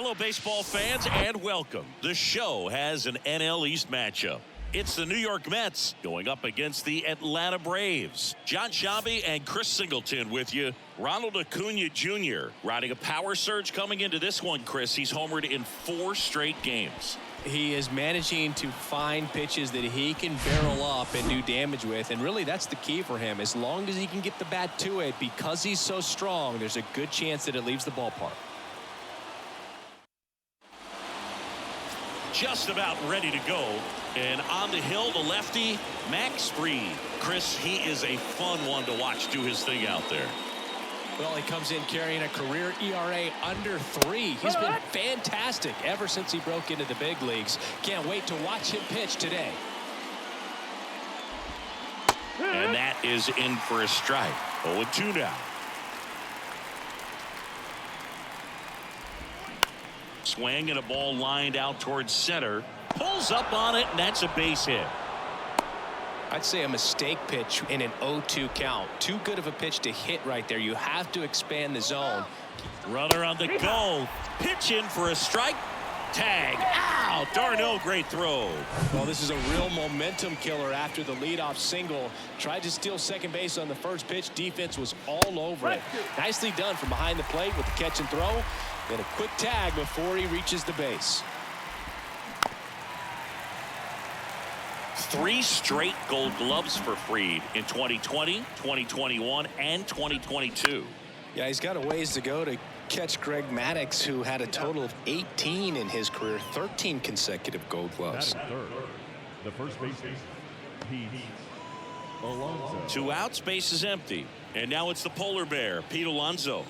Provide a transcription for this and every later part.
Hello, baseball fans, and welcome. The show has an NL East matchup. It's the New York Mets going up against the Atlanta Braves. John Shabby and Chris Singleton with you. Ronald Acuna Jr. riding a power surge coming into this one, Chris. He's homered in 4 straight games. He is managing to find pitches that he can barrel up and do damage with, and really that's the key for him. As long as he can get the bat to it, because he's so strong, there's a good chance that it leaves the ballpark. Just about ready to go, and on the hill, the lefty, Max Fried. Chris, he is a fun one to watch do his thing out there. Well, he comes in carrying a career ERA under 3. He's been fantastic ever since he broke into the big leagues. Can't wait to watch him pitch today. And that is in for a strike. 0-2 now. Swing and a ball lined out towards center. Pulls up on it, and that's a base hit. I'd say a mistake pitch in an 0-2 count. Too good of a pitch to hit right there. You have to expand the zone. Runner on the go. Pitch in for a strike. Tag. Ow! D'Arnaud, great throw. Well, this is a real momentum killer after the leadoff single. Tried to steal second base on the first pitch. Defense was all over it. Nicely done from behind the plate with the catch and throw. Then a quick tag before he reaches the base. 3 straight Gold Gloves for Fried in 2020, 2021, and 2022. Yeah, he's got a ways to go to catch Greg Maddux, who had a total of 18 in his career, 13 consecutive Gold Gloves. Third, the first baseman, Pete Alonso. 2 outs, base is empty. And now it's the polar bear, Pete Alonso.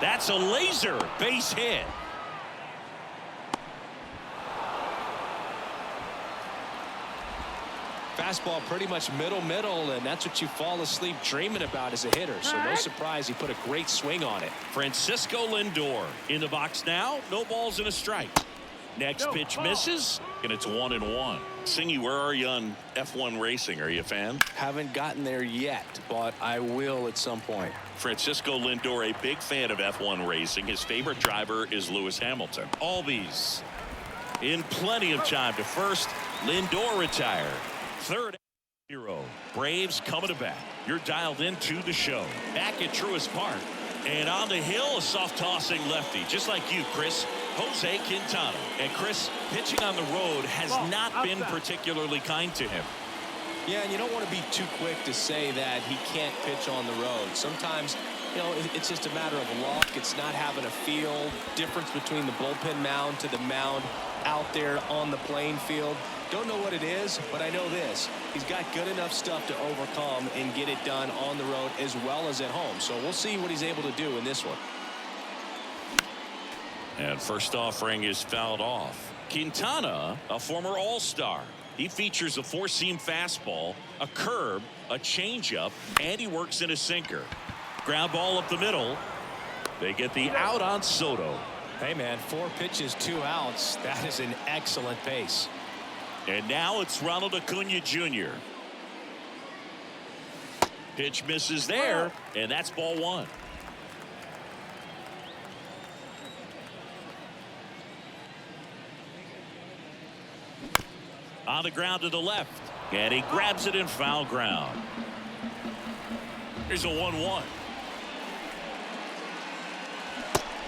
That's a laser base hit. Fastball pretty much middle, and that's what you fall asleep dreaming about as a hitter. So no surprise he put a great swing on it. Francisco Lindor in the box now. No balls and a strike. Next pitch misses, and it's 1-1. Singy, where are you on F1 racing? Are you a fan? Haven't gotten there yet, but I will at some point. Francisco Lindor, a big fan of F1 racing. His favorite driver is Lewis Hamilton. Albies in plenty of time to first. Lindor retired. Third, 0. Braves coming to bat. You're dialed into the show. Back at Truist Park. And on the hill, a soft tossing lefty, just like you, Chris, Jose Quintana. And Chris, pitching on the road has not been particularly kind to him. Yeah, and you don't want to be too quick to say that he can't pitch on the road. Sometimes, you know, it's just a matter of luck. It's not having a feel. Difference between the bullpen mound to the mound out there on the playing field. Don't know what it is, but I know this. He's got good enough stuff to overcome and get it done on the road as well as at home. So we'll see what he's able to do in this one. And first offering is fouled off. Quintana, a former All-Star. He features a 4-seam fastball, a curve, a changeup, and he works in a sinker. Ground ball up the middle. They get the out on Soto. Hey, man, 4 pitches, 2 outs. That is an excellent pace. And now it's Ronald Acuna Jr. Pitch misses there, and that's ball 1. On the ground to the left, and he grabs it in foul ground. Here's a 1-1.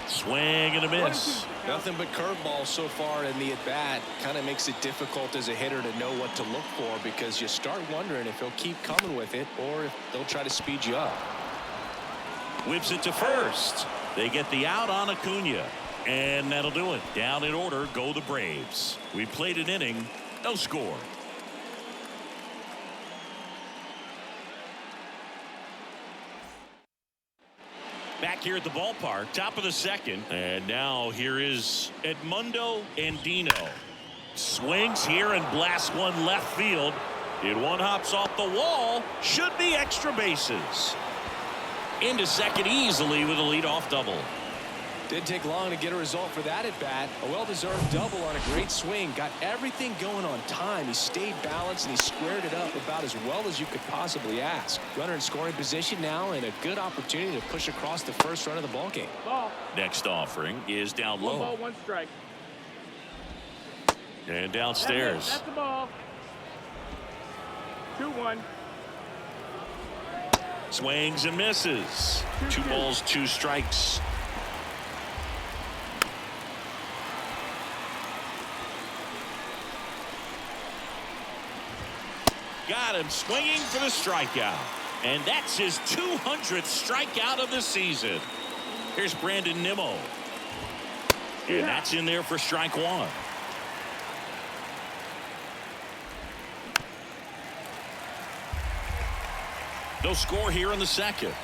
Swing and a miss. Nothing but curveballs so far in the at-bat. Kind of makes it difficult as a hitter to know what to look for, because you start wondering if he'll keep coming with it or if they'll try to speed you up. Whips it to first. They get the out on Acuna, and that'll do it. Down in order go the Braves. We played an inning, no score. Back here at the ballpark, top of the second, and now here is Edmundo Andino. Swings here and blasts one left field. It one hops off the wall. Should be extra bases. Into second easily with a leadoff double. Didn't take long to get a result for that at bat. A well-deserved double on a great swing. Got everything going on time. He stayed balanced and he squared it up about as well as you could possibly ask. Runner in scoring position now and a good opportunity to push across the first run of the ballgame. Ball. Next offering is down low. 1 ball, 1 strike. And downstairs. That's the ball. 2-1. Swings and misses. 2 balls, 2 strikes. Got him swinging for the strikeout. And that's his 200th strikeout of the season. Here's Brandon Nimmo. And that's in there for strike 1. No score here in the second.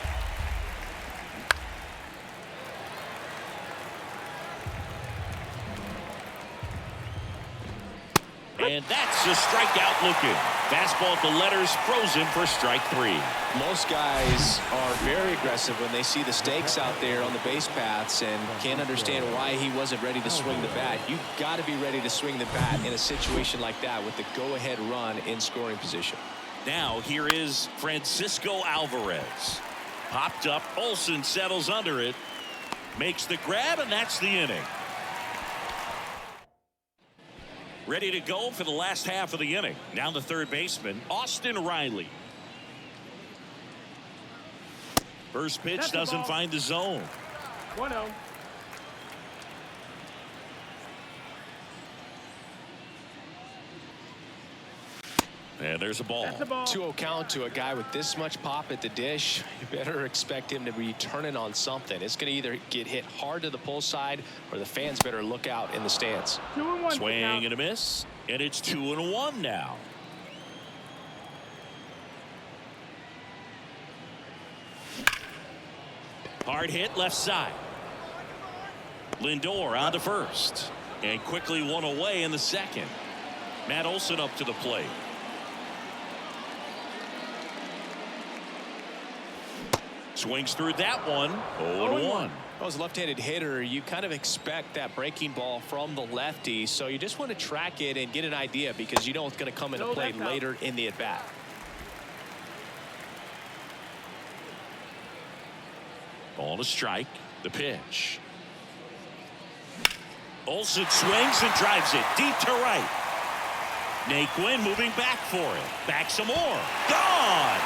And that's a strikeout looking. Fastball at the letters, frozen for strike 3. Most guys are very aggressive when they see the stakes out there on the base paths and can't understand why he wasn't ready to swing the bat. You've got to be ready to swing the bat in a situation like that with the go-ahead run in scoring position. Now here is Francisco Alvarez. Popped up. Olson settles under it. Makes the grab, and that's the inning. Ready to go for the last half of the inning. Now the third baseman, Austin Riley. First pitch doesn't find the zone. 1-0. And there's a ball. 2-0 count to a guy with this much pop at the dish. You better expect him to be turning on something. It's going to either get hit hard to the pull side or the fans better look out in the stands. 2-1. Swing and a miss. And it's 2-1 now. Hard hit left side. Lindor on to first. And quickly one away in the second. Matt Olson up to the plate. Swings through that one. 0-1. As a left-handed hitter, you kind of expect that breaking ball from the lefty, so you just want to track it and get an idea because you know it's going to come into play later in the at-bat. Ball to strike. The pitch. Olson swings and drives it deep to right. Naquin moving back for it. Back some more. Gone!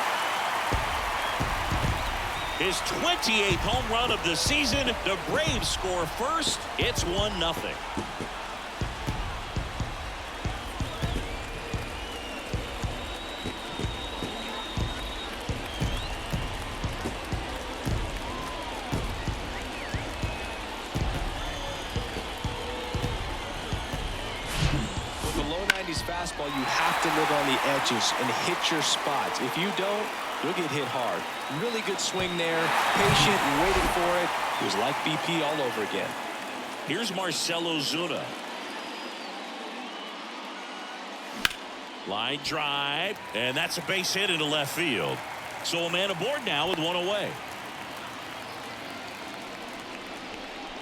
His 28th home run of the season. The Braves score first. It's 1-0. With the low 90s fastball, you have to live on the edges and hit your spots. If you don't, you'll get hit hard. Really good swing there. Patient, waiting for it. It was like BP all over again. Here's Marcell Ozuna. Line drive. And that's a base hit into left field. So a man aboard now with one away.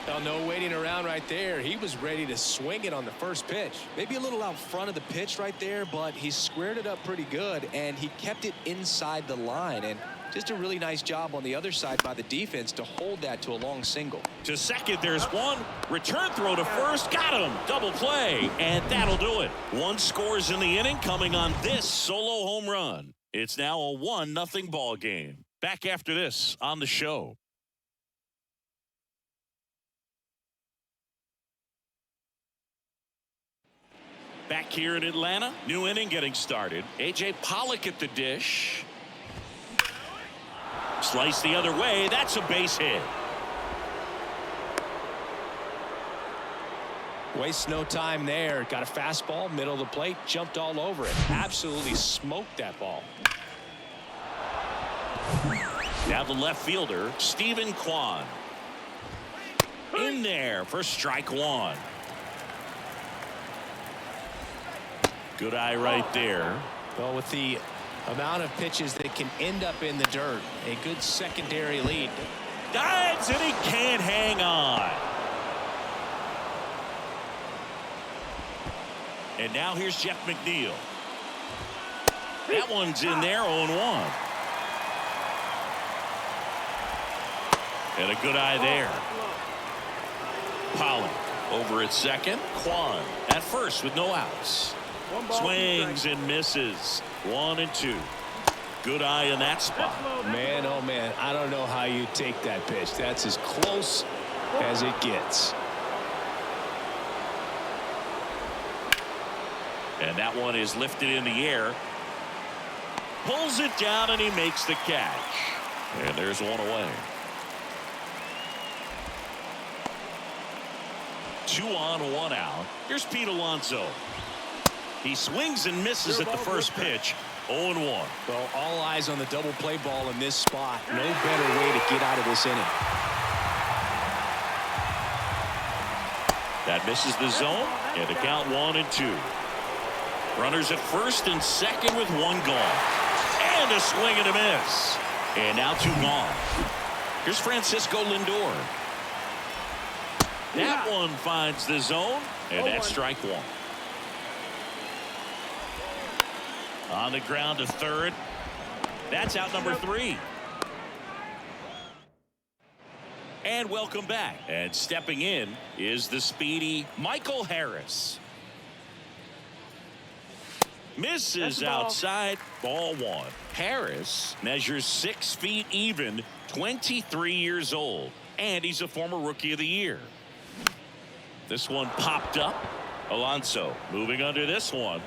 Well, no waiting around right there. He was ready to swing it on the first pitch. Maybe a little out front of the pitch right there, but he squared it up pretty good, and he kept it inside the line. And just a really nice job on the other side by the defense to hold that to a long single. To second, there's one. Return throw to first. Got him. Double play. And that'll do it. 1 scores in the inning coming on this solo home run. It's now a 1-0 ball game. Back after this on the show. Back here in Atlanta, new inning getting started. A.J. Pollock at the dish. Slice the other way. That's a base hit. Wastes no time there. Got a fastball, middle of the plate, jumped all over it. Absolutely smoked that ball. Now the left fielder, Stephen Kwan. In there for strike 1. Good eye right there. Well, with the amount of pitches that can end up in the dirt, a good secondary lead. Dives and he can't hang on. And now here's Jeff McNeil. That one's in there, 0-1. And a good eye there. Pollock over at second. Juan at first with no outs. Swings and misses. 1-2. Good eye in that spot. Man, oh man, I don't know how you take that pitch. That's as close as it gets. And that one is lifted in the air. Pulls it down and he makes the catch. And there's one away. 2 on, 1 out. Here's Pete Alonso. He swings and misses at the first pitch. 0-1. Well, all eyes on the double play ball in this spot. No better way to get out of this inning. That misses the zone, and the count 1-2. Runners at first and second with 1 gone. And a swing and a miss. And now 2 gone. Here's Francisco Lindor. That one finds the zone, and that's strike 1. On the ground to third. That's out number 3. And welcome back. And stepping in is the speedy Michael Harris. Misses outside. Ball 1. Harris measures 6 feet even, 23 years old, and he's a former Rookie of the Year. This one popped up. Alonso moving under this one.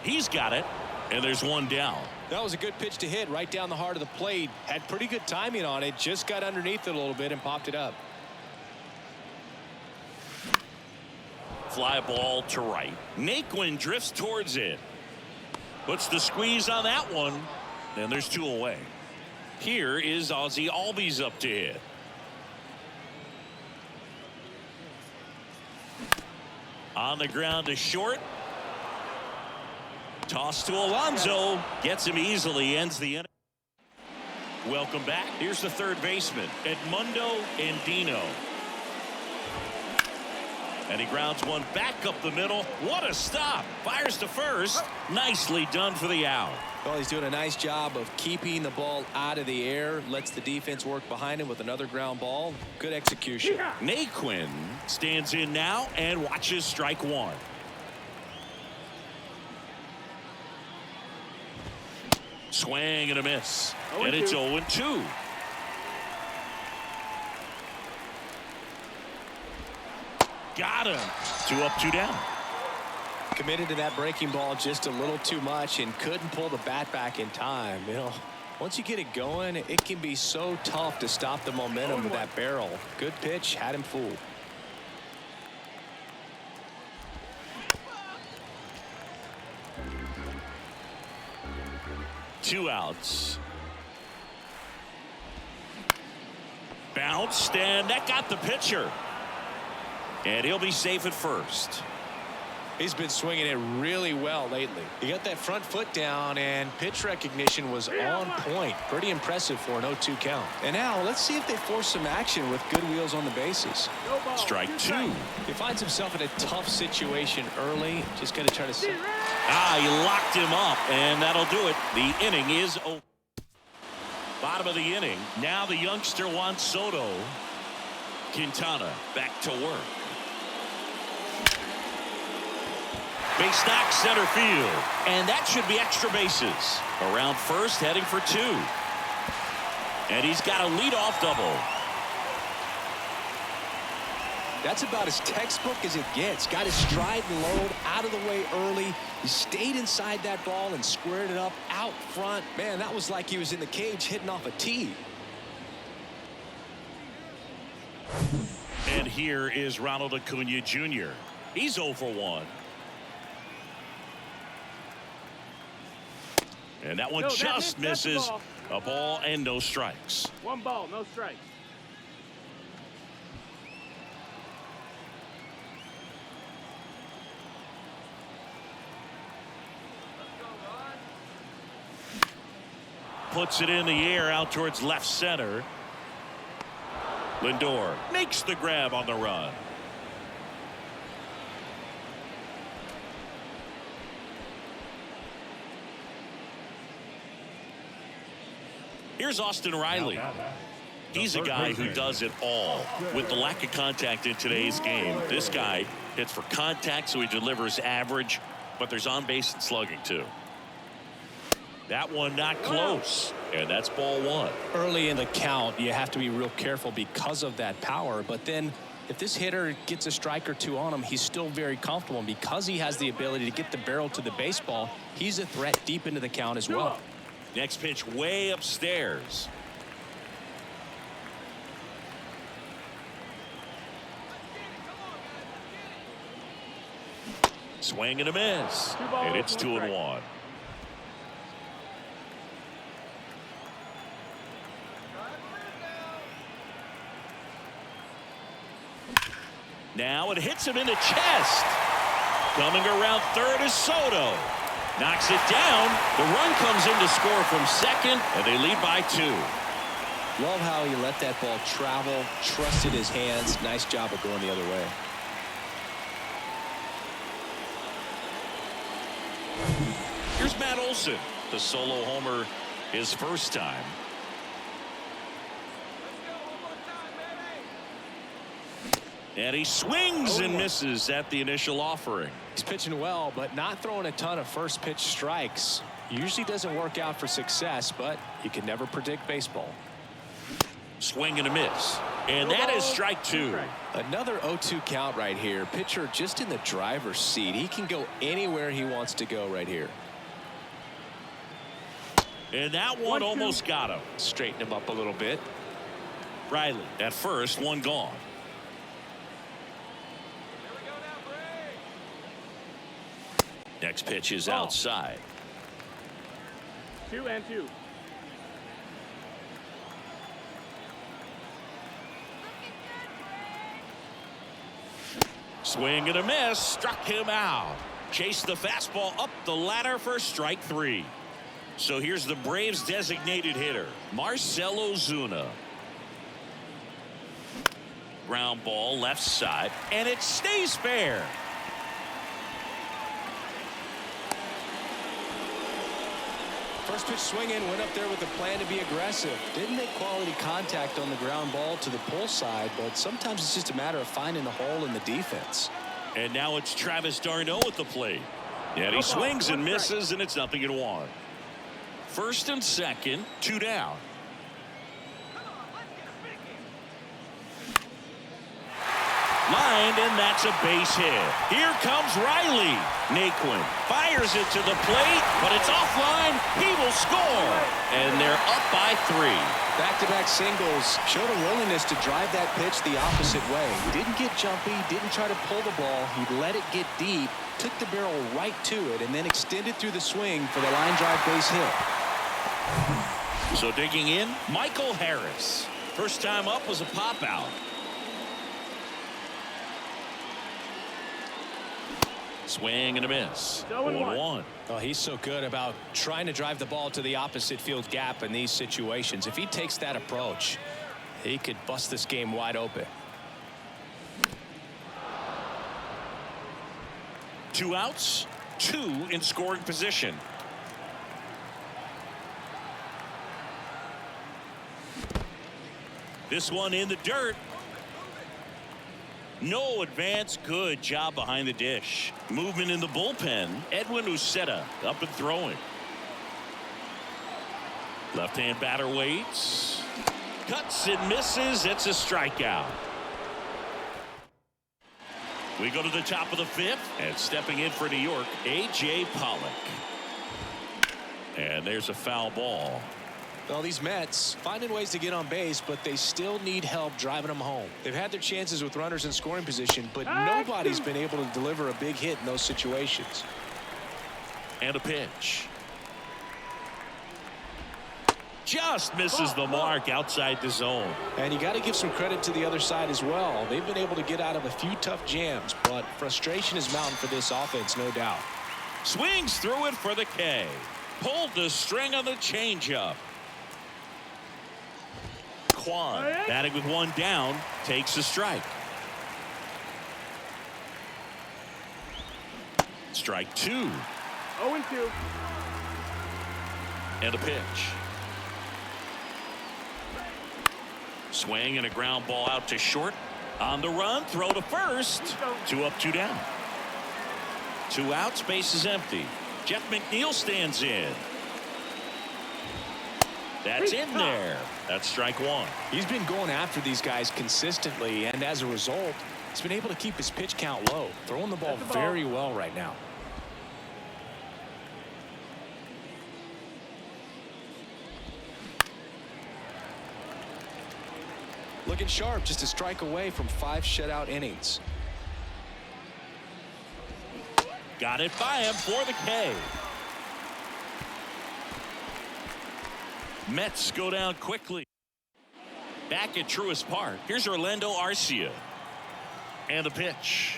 He's got it. And there's 1 down. That was a good pitch to hit right down the heart of the plate. Had pretty good timing on it. Just got underneath it a little bit and popped it up. Fly ball to right. Naquin drifts towards it. Puts the squeeze on that one. And there's 2 away. Here is Ozzie Albies up to hit. On the ground to short. Toss to Alonso. Gets him easily. Ends the inning. Welcome back. Here's the third baseman, Edmundo Andino. And he grounds one back up the middle. What a stop. Fires to first. Nicely done for the out. Well, he's doing a nice job of keeping the ball out of the air. Lets the defense work behind him with another ground ball. Good execution. Naquin stands in now and watches strike 1. Swing and a miss. And it's 0-2. Got him. 2 up, 2 down. Committed to that breaking ball just a little too much and couldn't pull the bat back in time. You know, once you get it going, it can be so tough to stop the momentum of that barrel. Good pitch, had him fooled. Two outs. Bounced, and that got the pitcher. And he'll be safe at first. He's been swinging it really well lately. He got that front foot down, and pitch recognition was on point. Pretty impressive for an 0-2 count. And now let's see if they force some action with good wheels on the bases. Strike 2. He finds himself in a tough situation early. Just got to try to see. He locked him up, and that'll do it. The inning is over. Bottom of the inning. Now the youngster Juan Soto. Quintana back to work. Base knock center field, and that should be extra bases. Around first, heading for 2. And he's got a leadoff double. That's about as textbook as it gets. Got his stride and load out of the way early. He stayed inside that ball and squared it up out front. Man, that was like he was in the cage hitting off a tee. And here is Ronald Acuna Jr. He's 0 for 1. And that one just misses. A ball and no strikes. 1 ball, no strikes. Puts it in the air out towards left center. Lindor makes the grab on the run. Here's Austin Riley. He's a guy who does it all. With the lack of contact in today's game, this guy hits for contact, so he delivers average, but there's on base and slugging too. That one not close, and that's ball one. Early in the count, you have to be real careful because of that power, but then if this hitter gets a strike or two on him, he's still very comfortable, and because he has the ability to get the barrel to the baseball, he's a threat deep into the count as well. Next pitch way upstairs. Swing and a miss, and it's 2-1. Now it hits him in the chest. Coming around third is Soto. Knocks it down. The run comes in to score from second, and they lead by 2. Love how he let that ball travel, trusted his hands. Nice job of going the other way. Here's Matt Olson, the solo homer his first time. And he swings and misses at the initial offering. He's pitching well, but not throwing a ton of first pitch strikes. Usually doesn't work out for success, but you can never predict baseball. Swing and a miss. And that is strike 2. Another 0-2 count right here. Pitcher just in the driver's seat. He can go anywhere he wants to go right here. And that one almost got him. Straighten him up a little bit. Riley at first, one gone. Next pitch is outside. 2-2. Swing and a miss, struck him out. Chased the fastball up the ladder for strike 3. So here's the Braves designated hitter, Marcell Ozuna. Ground ball left side, and it stays fair. First pitch swinging, went up there with a plan to be aggressive. Didn't make quality contact on the ground ball to the pull side, but sometimes it's just a matter of finding a hole in the defense. And now it's Travis d'Arnaud at the plate. And he swings and misses, and it's 0-1. First and second, 2 down. Lined, and that's a base hit. Here comes Riley. Naquin fires it to the plate, but it's offline. He will score. And they're up by 3. Back-to-back singles. Showed a willingness to drive that pitch the opposite way. Didn't get jumpy, didn't try to pull the ball. He let it get deep, took the barrel right to it, and then extended through the swing for the line drive base hit. So digging in, Michael Harris. First time up was a pop out. Swing and a miss. 0-1. Oh, he's so good about trying to drive the ball to the opposite field gap in these situations. If he takes that approach, he could bust this game wide open. 2 outs, 2 in scoring position. This one in the dirt. No advance. Good job behind the dish. Movement in the bullpen. Edwin Uceta up and throwing. Left-hand batter waits. Cuts and misses. It's a strikeout. We go to the top of the 5th, and stepping in for New York, A.J. Pollock. And there's a foul ball. Well, these Mets finding ways to get on base, but they still need help driving them home. They've had their chances with runners in scoring position, but nobody's been able to deliver a big hit in those situations. And a pitch. Just misses the mark outside the zone. And you got to give some credit to the other side as well. They've been able to get out of a few tough jams, but frustration is mounting for this offense, no doubt. Swings through it for the K. Pulled the string on the changeup. Juan batting with 1 down, takes a strike. Strike 2. 0-2. And a pitch. Swing and a ground ball out to short. On the run, throw to first. 2 up, 2 down. 2 outs, base is empty. Jeff McNeil stands in. That's in there. That's strike 1. He's been going after these guys consistently, and as a result, he's been able to keep his pitch count low, throwing the ball very well right now. Looking sharp, just a strike away from 5 shutout innings. Got it by him for the K. Mets go down quickly. Back at Truist Park. Here's Orlando Arcia. And the pitch.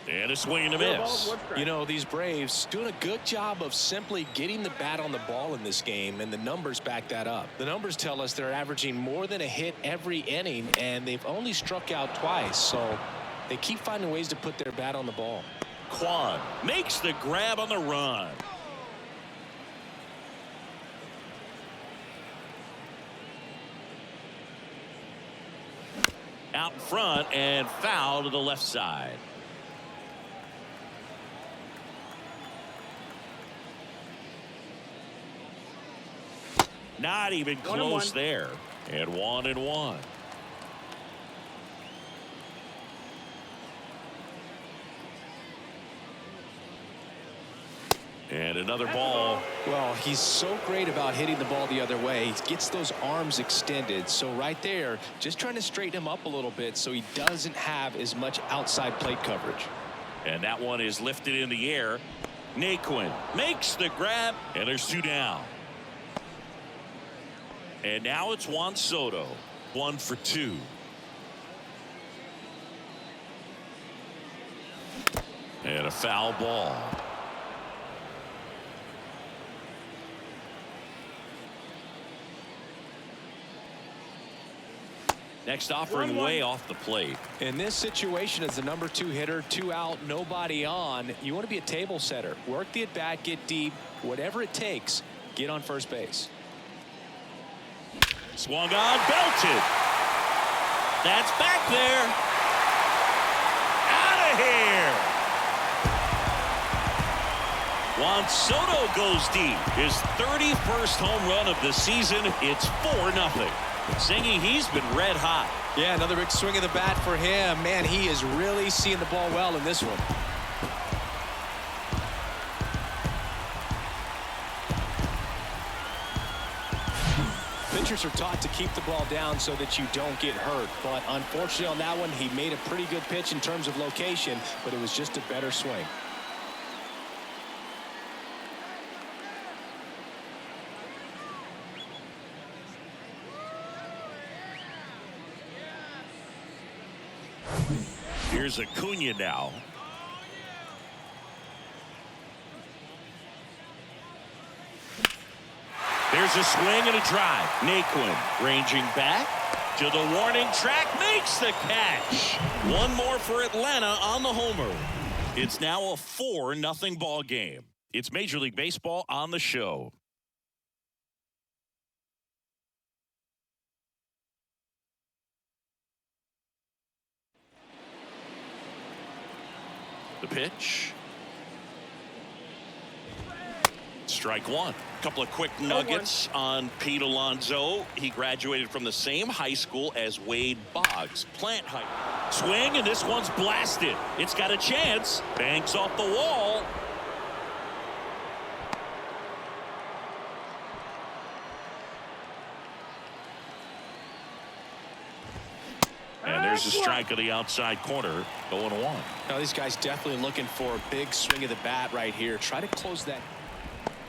And a swing and a miss. You know, these Braves doing a good job of simply getting the bat on the ball in this game, and the numbers back that up. The numbers tell us they're averaging more than a hit every inning, and they've only struck out twice, so they keep finding ways to put their bat on the ball. Juan makes the grab on the run. Out in front and foul to the left side. Not even close there. And 1-1. And another ball. Well, he's so great about hitting the ball the other way. He gets those arms extended. So right there, just trying to straighten him up a little bit so he doesn't have as much outside plate coverage. And that one is lifted in the air. Naquin makes the grab, and there's 2 down. And now it's Juan Soto. 1 for 2. And a foul ball. Next offering way off the plate. In this situation, as the number 2 hitter, 2 out, nobody on, you want to be a table setter. Work the at bat, get deep, whatever it takes, get on first base. Swung on, belted. That's back there. Out of here. Juan Soto goes deep. His 31st home run of the season. It's 4-0. Singy, he's been red hot. Yeah, another big swing of the bat for him. Man, he is really seeing the ball well in this one. Pitchers are taught to keep the ball down so that you don't get hurt. But unfortunately on that one, he made a pretty good pitch in terms of location, but it was just a better swing. Here's Acuna now. There's a swing and a drive. Naquin ranging back to the warning track, makes the catch. One more for Atlanta on the homer. It's now a 4-0 ball game. It's Major League Baseball on the show. The pitch. Strike 1. A couple of quick nuggets on Pete Alonso. He graduated from the same high school as Wade Boggs. Plant height. Swing, and this one's blasted. It's got a chance. Banks off the wall. And there's a strike of the outside corner. 0-1. Now these guys definitely looking for a big swing of the bat right here. Try to close that.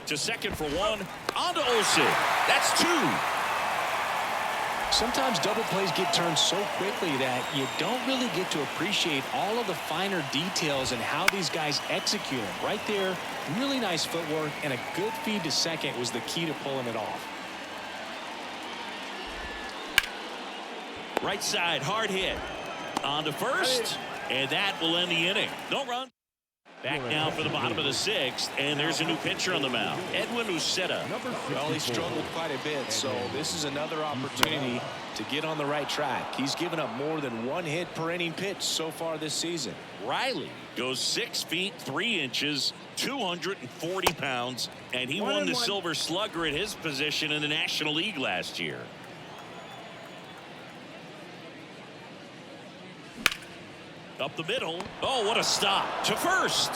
To second for 1. On to Olson. That's 2. Sometimes double plays get turned so quickly that you don't really get to appreciate all of the finer details and how these guys execute them. Right there, really nice footwork, and a good feed to second was the key to pulling it off. Right side, hard hit. On to first, and that will end the inning. No run. Back now for the bottom of the 6th, and there's a new pitcher on the mound, Edwin Uceta. Well, he struggled quite a bit, so this is another opportunity to get on the right track. He's given up more than 1 hit per inning pitch so far this season. Riley goes 6 feet 3 inches, 240 pounds, and he won the Silver Slugger at his position in the National League last year. Up the middle. Oh, what a stop to first.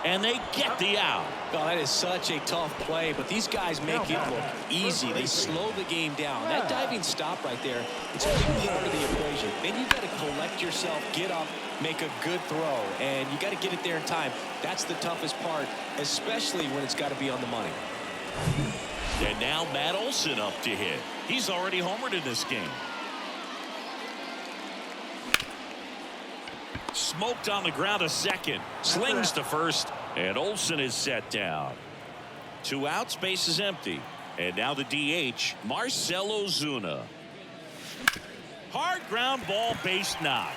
And they get the out. Well, that is such a tough play, but these guys make it look easy. They slow the game down. That diving stop right there, it's only part of the equation. Then you've got to collect yourself, get up, make a good throw, and you got to get it there in time. That's the toughest part, especially when it's got to be on the money. And now Matt Olson up to hit. He's already homered in this game. Smoked on the ground a second. Slings to first, and Olson is set down. 2 outs, base is empty. And now the DH, Marcell Ozuna. Hard ground ball, base knock.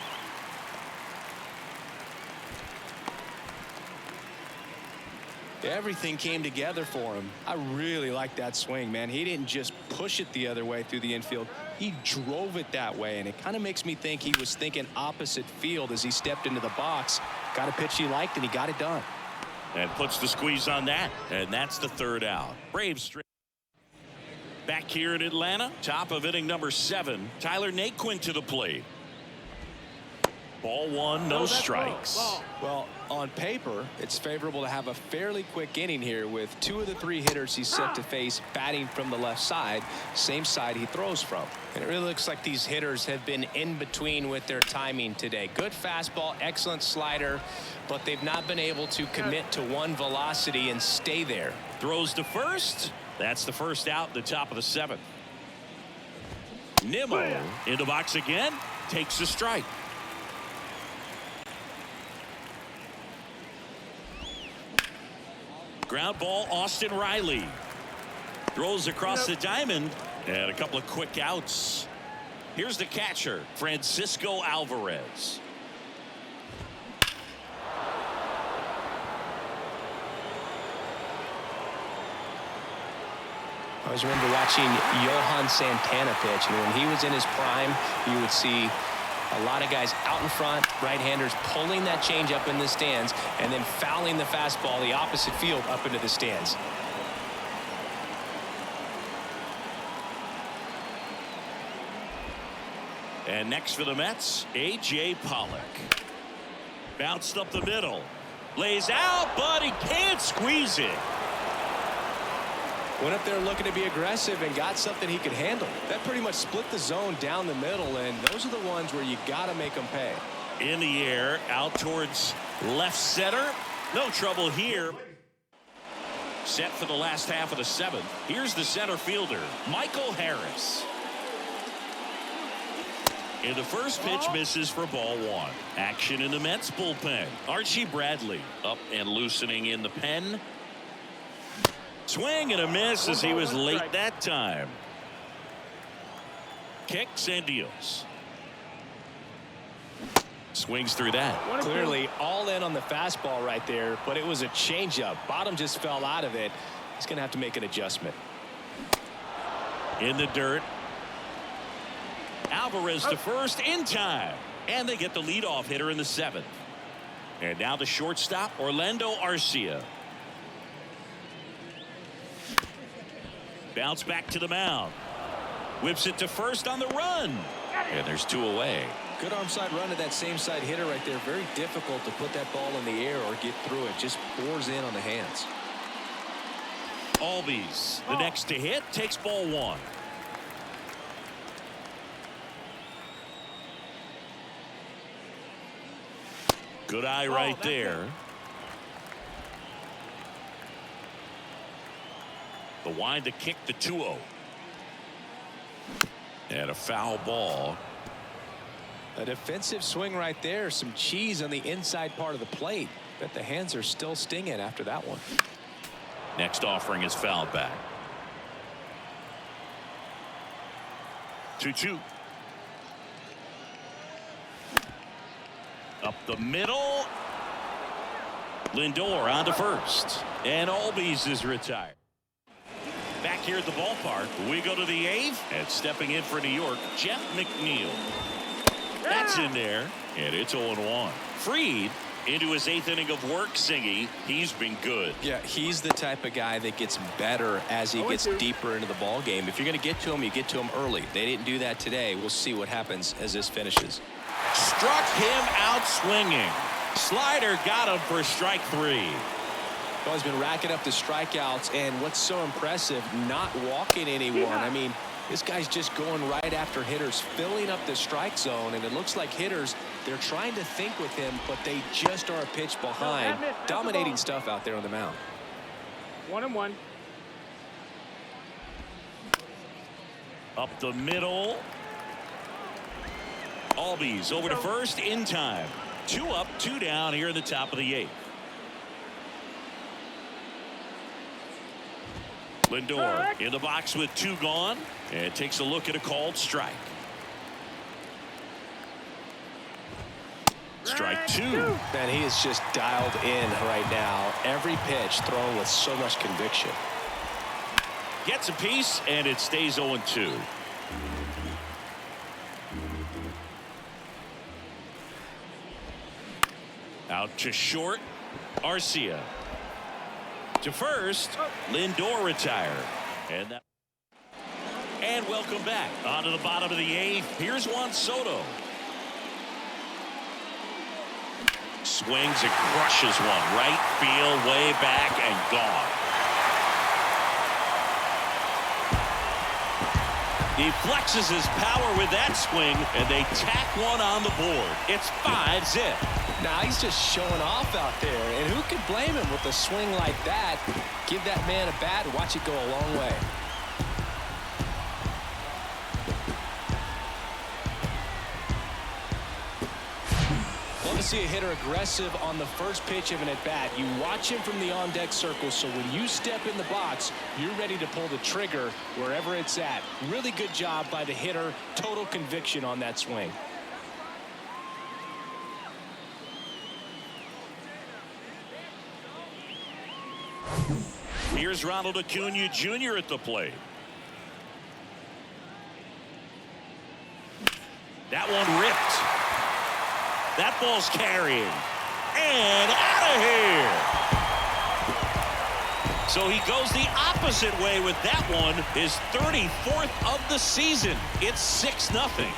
Everything came together for him. I really like that swing, man. He didn't just push it the other way through the infield. He drove it that way, and it kind of makes me think he was thinking opposite field as he stepped into the box. Got a pitch he liked, and he got it done. And puts the squeeze on that, and that's the 3rd out. Braves back here in Atlanta, top of inning number 7. Tyler Naquin to the plate. Ball 1, no strikes. Well, on paper, it's favorable to have a fairly quick inning here with 2 of the 3 hitters he's set to face batting from the left side, same side he throws from. And it really looks like these hitters have been in between with their timing today. Good fastball, excellent slider, but they've not been able to commit to one velocity and stay there. Throws to first. That's the 1st out in the top of the 7th. Nimmo in the box again, takes a strike. Ground ball, Austin Riley. Throws across the diamond, and a couple of quick outs. Here's the catcher, Francisco Alvarez. I always remember watching Johan Santana pitch, and when he was in his prime, you would see a lot of guys out in front, right-handers pulling that change up in the stands and then fouling the fastball the opposite field up into the stands. And next for the Mets, A.J. Pollock. Bounced up the middle. Lays out, but he can't squeeze it. Went up there looking to be aggressive and got something he could handle. That pretty much split the zone down the middle, and those are the ones where you got to make them pay. In the air, out towards left center. No trouble here. Set for the last half of the 7th. Here's the center fielder, Michael Harris. And the first pitch misses for ball 1. Action in the Mets bullpen. Archie Bradley up and loosening in the pen. Swing and a miss as he was late that time. Kicks and deals. Swings through that. Clearly all in on the fastball right there, but it was a changeup. Bottom just fell out of it. He's going to have to make an adjustment. In the dirt. Alvarez to first in time. And they get the leadoff hitter in the 7th. And now the shortstop, Orlando Arcia. Bounce back to the mound. Whips it to first on the run. And there's 2 away. Good arm side run to that same side hitter right there. Very difficult to put that ball in the air or get through it. Just bores in on the hands. Albies, the next to hit, takes ball 1. Good eye right there. The wind to kick the 2-0. And a foul ball. A defensive swing right there. Some cheese on the inside part of the plate. Bet the hands are still stinging after that one. Next offering is fouled back. 2-2. Up the middle. Lindor on to first. And Albies is retired. Back here at the ballpark, we go to the eighth. And stepping in for New York, Jeff McNeil. That's in there. And it's 0-1. Fried into his eighth inning of work, Singy. He's been good. Yeah, he's the type of guy that gets better as he gets deeper into the ball game. If you're going to get to him, you get to him early. They didn't do that today. We'll see what happens as this finishes. Struck him out swinging. Slider got him for strike 3. Well, he's been racking up the strikeouts, and what's so impressive, not walking anyone. I mean, this guy's just going right after hitters, filling up the strike zone, and it looks like hitters, they're trying to think with him, but they just are a pitch behind. Dominating stuff out there on the mound. 1-1. Up the middle. Albies over to first in time. 2 up, 2 down here in the top of the 8th. Lindor in the box with 2 gone, and takes a look at a called strike. Strike 2. Man, he is just dialed in right now. Every pitch thrown with so much conviction. Gets a piece, and it stays 0-2. Out to short, Arcia. To first, Lindor retired. And welcome back. On to the bottom of the 8th. Here's Juan Soto. Swings and crushes one. Right field, way back, and gone. He flexes his power with that swing, and they tack one on the board. It's 5-zip. Now he's just showing off out there, and who could blame him with a swing like that? Give that man a bat and watch it go a long way. Love to see a hitter aggressive on the first pitch of an at-bat. You watch him from the on-deck circle, so when you step in the box, you're ready to pull the trigger wherever it's at. Really good job by the hitter. Total conviction on that swing. Here's Ronald Acuna Jr. at the plate. That one ripped. That ball's carrying. And out of here. So he goes the opposite way with that one. His 34th of the season. It's 6-0.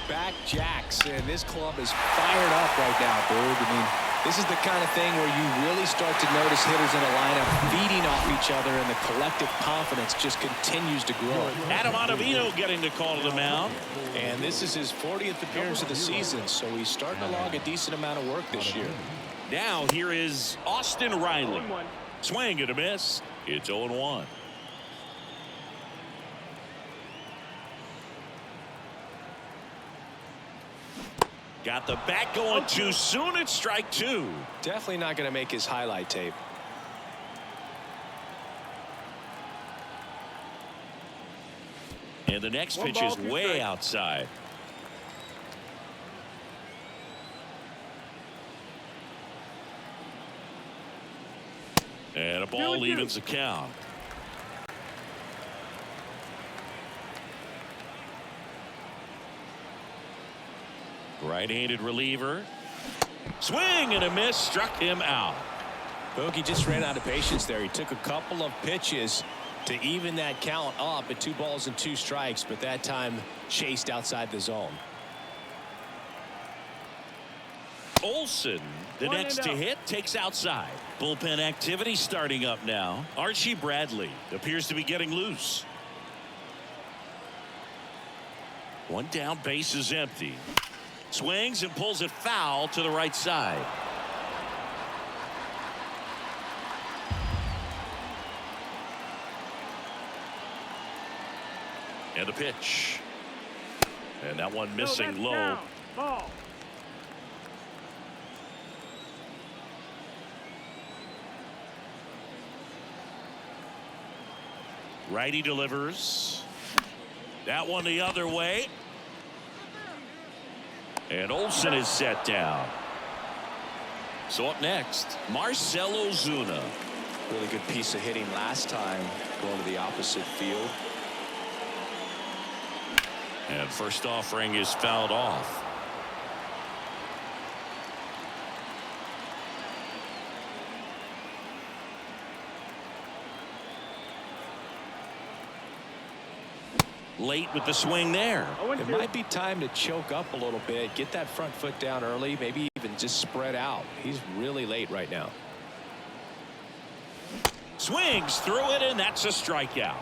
Back jacks, and this club is fired up right now, Boog. I mean, this is the kind of thing where you really start to notice hitters in a lineup feeding off each other, and the collective confidence just continues to grow. Adam Ottavino getting the call to the mound. And this is his 40th appearance of the season, so he's starting to log a decent amount of work this year. Now here is Austin Riley. Swing and a miss. It's 0-1. Got the bat going too soon. It's strike 2. Definitely not going to make his highlight tape. And the next pitch is way outside. And a ball evens the count. Right-handed reliever. Swing and a miss. Struck him out. Bogey just ran out of patience there. He took a couple of pitches to even that count up at 2 balls and 2 strikes, but that time chased outside the zone. Olson, the next to hit, takes outside. Bullpen activity starting up now. Archie Bradley appears to be getting loose. One down, base is empty. Swings and pulls it foul to the right side. And the pitch. And that one missing low. Ball. Righty delivers. That one the other way. And Olson is set down. So up next, Marcell Ozuna. Really good piece of hitting last time, going to the opposite field. And first offering is fouled off. Late with the swing there. It might be time to choke up a little bit, get that front foot down early, maybe even just spread out. He's really late right now. Swings through it, and that's a strikeout.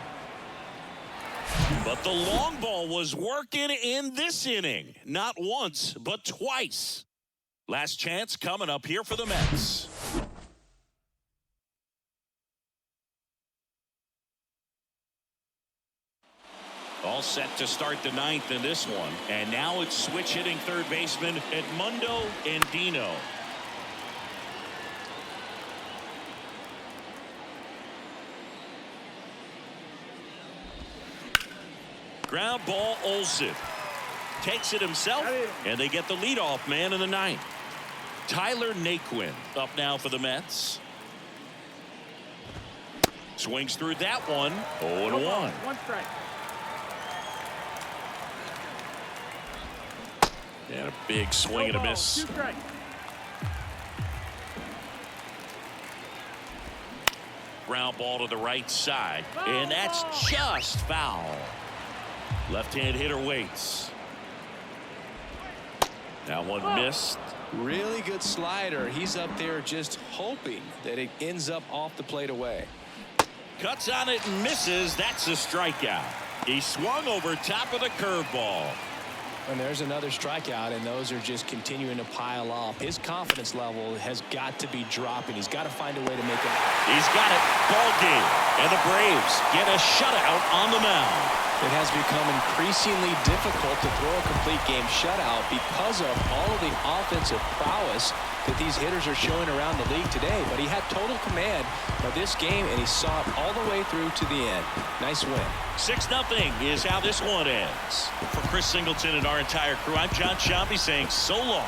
But the long ball was working in this inning. Not once, but twice. Last chance coming up here for the Mets. All set to start the ninth in this one. And now it's switch hitting third baseman Edmundo Andino. Ground ball, Olson takes it himself, and they get the leadoff man in the ninth. Tyler Naquin up now for the Mets. Swings through that one. 0-1. One strike. And a big swing and a miss. 2 strikes. Ground ball to the right side, and that's just foul. Left-hand hitter waits. That one missed. Really good slider. He's up there just hoping that it ends up off the plate away. Cuts on it and misses. That's a strikeout. He swung over top of the curveball. And there's another strikeout, and those are just continuing to pile up. His confidence level has got to be dropping. He's got to find a way to make it. He's got it. Ball game. And the Braves get a shutout on the mound. It has become increasingly difficult to throw a complete game shutout because of all of the offensive prowess that these hitters are showing around the league today. But he had total command of this game, and he saw it all the way through to the end. Nice win. 6-0 is how this one ends. For Chris Singleton and our entire crew, I'm John Sciambi saying so long.